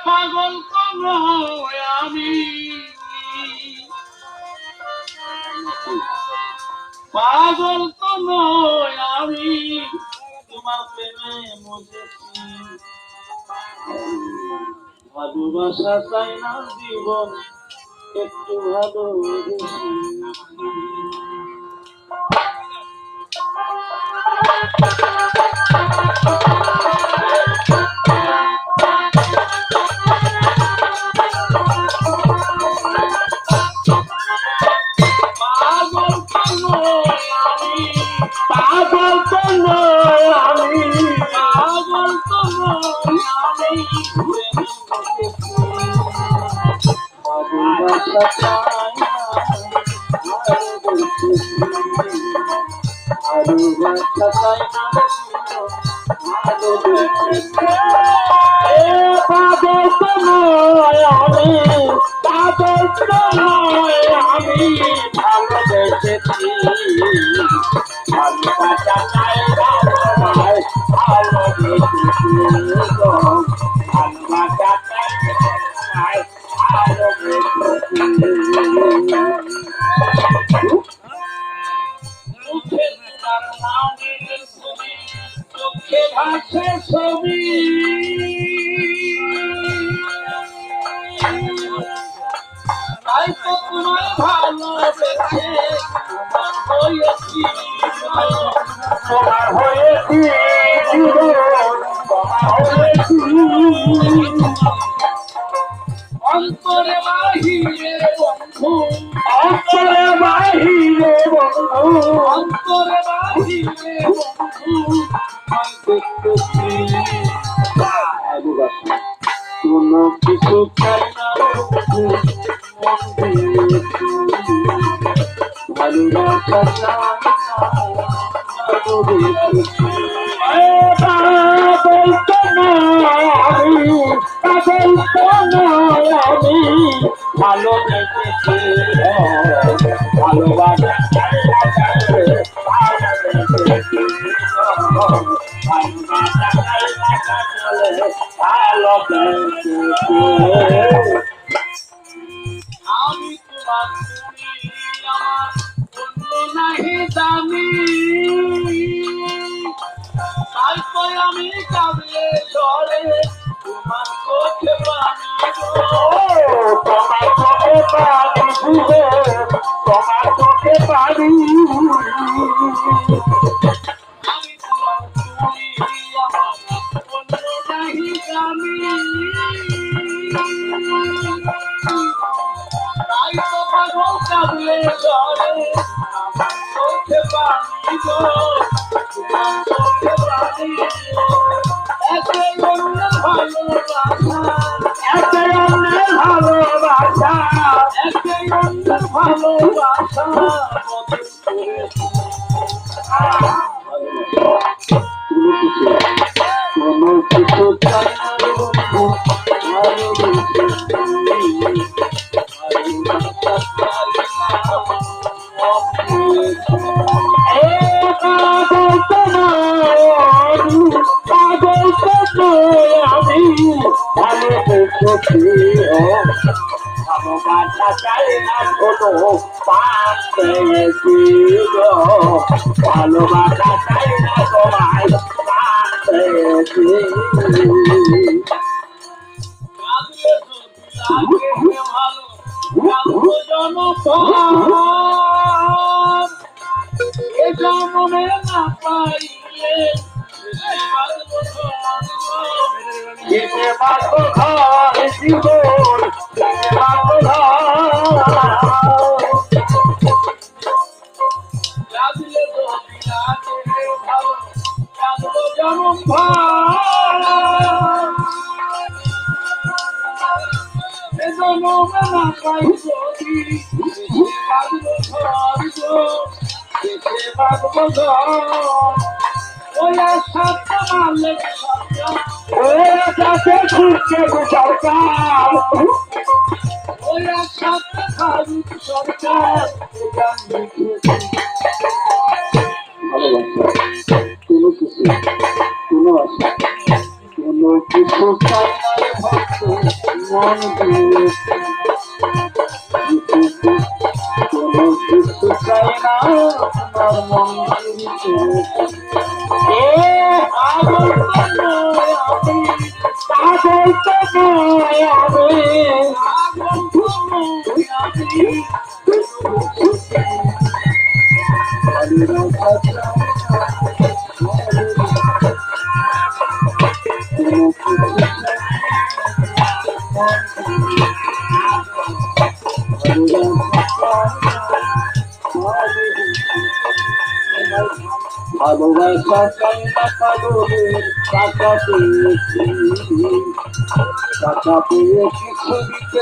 পাগল কোন আমি পাগল কোন আমি তোমার প্রেমে মজেছি ভালোবাসা চাই না জীবন একটু ভালোবেসে ছবি তাই তো তোমায় ভালোবেসে তোমার হয়েছি অন্তরে বাহিরে বন্ধু অন্তরে বাহিরে বন্ধু অন্তরে বাহিরে বন্ধু কোনো কিছু চাই না ভালোবাসা ভালোবেসেছি ভালোবাসা আমি তোমার আমার অন্য নাহি জানি তাই তো আমি কাঁদলে চলে তোমার চোখে পানি তোমার চোখে পানি তোমার চোখে পানি আমি তোমার অন্য নাহি জানি তাই তো পাগল কাঁদলে চলে চোখে পানি চোখে পানি একে অন্যের ভালোবাসা একে অন্যের ভালোবাসা একে অন্যের ভালোবাসা কোনো কিছু চাই না ভালোবাসা চাই না কোনো পাপ পেয়েছি ভালোবাসা চাই না তোমায় পাপ পেয়েছি ভালো জনমে না পাইলে জীবন কোনো কিছু কিছু চাই না রে ভক্ত মন দিয়ে কোনো কিছু চাই না তোমার মন দিয়ে এ আগুন নয় আমি পাগল তো নয় আমি আগুন নয় আমি ভালোবাসা চাই না পাগলের টাকা পেয়েছি খুঁজিতে